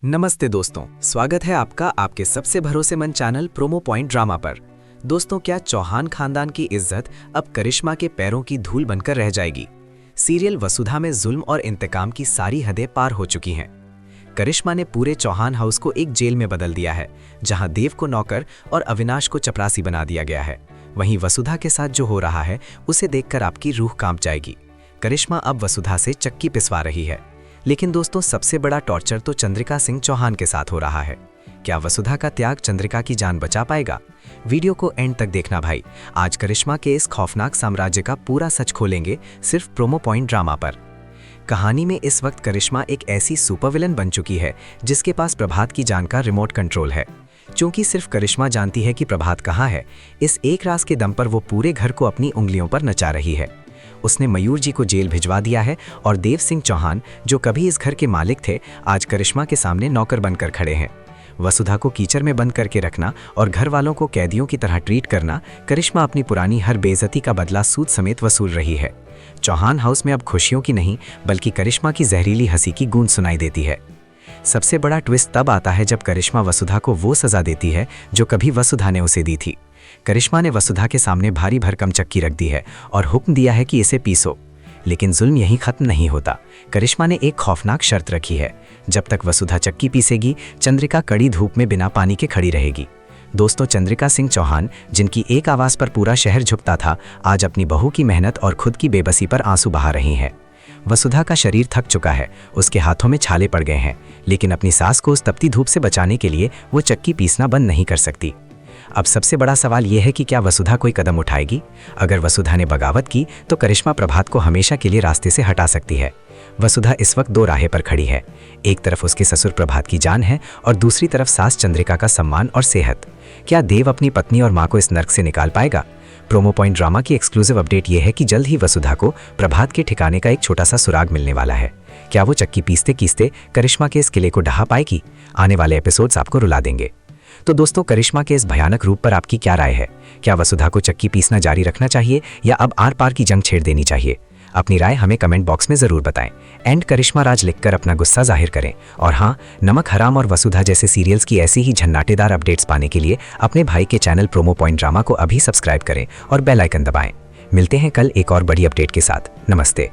नमस्ते दोस्तों, स्वागत है आपका आपके सबसे भरोसेमंद चैनल प्रोमो पॉइंट ड्रामा पर। दोस्तों, क्या चौहान खानदान की इज्जत अब करिश्मा के पैरों की धूल बनकर रह जाएगी? सीरियल वसुधा में जुल्म और इंतकाम की सारी हदें पार हो चुकी हैं। करिश्मा ने पूरे चौहान हाउस को एक जेल में बदल दिया है, जहां देव को नौकर और अविनाश को चपरासी बना दिया गया है। वहीं वसुधा के साथ जो हो रहा है उसे देखकर आपकी रूह कांप जाएगी। करिश्मा अब वसुधा से चक्की पिसवा रही है। लेकिन दोस्तों, सबसे बड़ा टॉर्चर तो चंद्रिका सिंह चौहान के साथ हो रहा है। क्या वसुधा का त्याग चंद्रिका की जान बचा पाएगा? वीडियो को एंड तक देखना भाई। आज करिश्मा के इस खौफनाक साम्राज्य का पूरा सच खोलेंगे सिर्फ प्रोमो पॉइंट ड्रामा पर। कहानी में इस वक्त करिश्मा एक ऐसी सुपर विलन बन चुकी है जिसके पास प्रभात की जान का रिमोट कंट्रोल है। क्योंकि सिर्फ करिश्मा जानती है कि प्रभात कहाँ है, इस एक राज के दम पर वो पूरे घर को अपनी उंगलियों पर नचा रही है। उसने मयूर जी को जेल भिजवा दिया है और देव सिंह चौहान, जो कभी इस घर के मालिक थे, आज करिश्मा के सामने नौकर बनकर खड़े हैं। वसुधा को कीचड़ में बंद करके रखना और घर वालों को कैदियों की तरह ट्रीट करना, करिश्मा अपनी पुरानी हर बेइज्जती का बदला सूद समेत वसूल रही है। चौहान हाउस में अब खुशियों की नहीं बल्कि करिश्मा की जहरीली हंसी की गूंज सुनाई देती है। सबसे बड़ा ट्विस्ट तब आता है जब करिश्मा वसुधा को वो सजा देती है जो कभी वसुधा ने उसे दी थी। करिश्मा ने वसुधा के सामने भारी भरकम चक्की रख दी है और हुक्म दिया है कि इसे पीसो। लेकिन जुल्म यहीं खत्म नहीं होता। करिश्मा ने एक खौफनाक शर्त रखी है, जब तक वसुधा चक्की पीसेगी, चंद्रिका कड़ी धूप में बिना पानी के खड़ी रहेगी। दोस्तों, चंद्रिका सिंह चौहान, जिनकी एक आवाज़ पर पूरा शहर झुकता था, आज अपनी बहू की मेहनत और खुद की बेबसी पर आंसू बहा रही हैं। वसुधा का शरीर थक चुका है, उसके हाथों में छाले पड़ गए हैं, लेकिन अपनी सास को उस तपती धूप से बचाने के लिए वो चक्की पीसना बंद नहीं कर सकती। अब सबसे बड़ा सवाल यह है कि क्या वसुधा कोई कदम उठाएगी? अगर वसुधा ने बगावत की तो करिश्मा प्रभात को हमेशा के लिए रास्ते से हटा सकती है। वसुधा इस वक्त दो राहें पर खड़ी है। एक तरफ उसके ससुर प्रभात की जान है और दूसरी तरफ सास चंद्रिका का सम्मान और सेहत। क्या देव अपनी पत्नी और मां को इस नर्क से निकाल पाएगा? प्रोमो पॉइंट ड्रामा की एक्सक्लूसिव अपडेट यह है कि जल्द ही वसुधा को प्रभात के ठिकाने का एक छोटा सा सुराग मिलने वाला है। क्या वो चक्की पीसते कीसते करिश्मा के इस किले को ढहा पाएगी? आने वाले एपिसोड्स आपको रुला देंगे। तो दोस्तों, करिश्मा के इस भयानक रूप पर आपकी क्या राय है? क्या वसुधा को चक्की पीसना जारी रखना चाहिए या अब आर पार की जंग छेड़ देनी चाहिए? अपनी राय हमें कमेंट बॉक्स में जरूर बताएं। एंड करिश्मा राज लिखकर अपना गुस्सा जाहिर करें। और हाँ, नमक हराम और वसुधा जैसे सीरियल्स की ऐसी ही झन्नाटेदार अपडेट्स पाने के लिए अपने भाई के चैनल प्रोमो पॉइंट ड्रामा को अभी सब्सक्राइब करें और बेल आइकन दबाएं। मिलते हैं कल एक और बड़ी अपडेट के साथ। नमस्ते।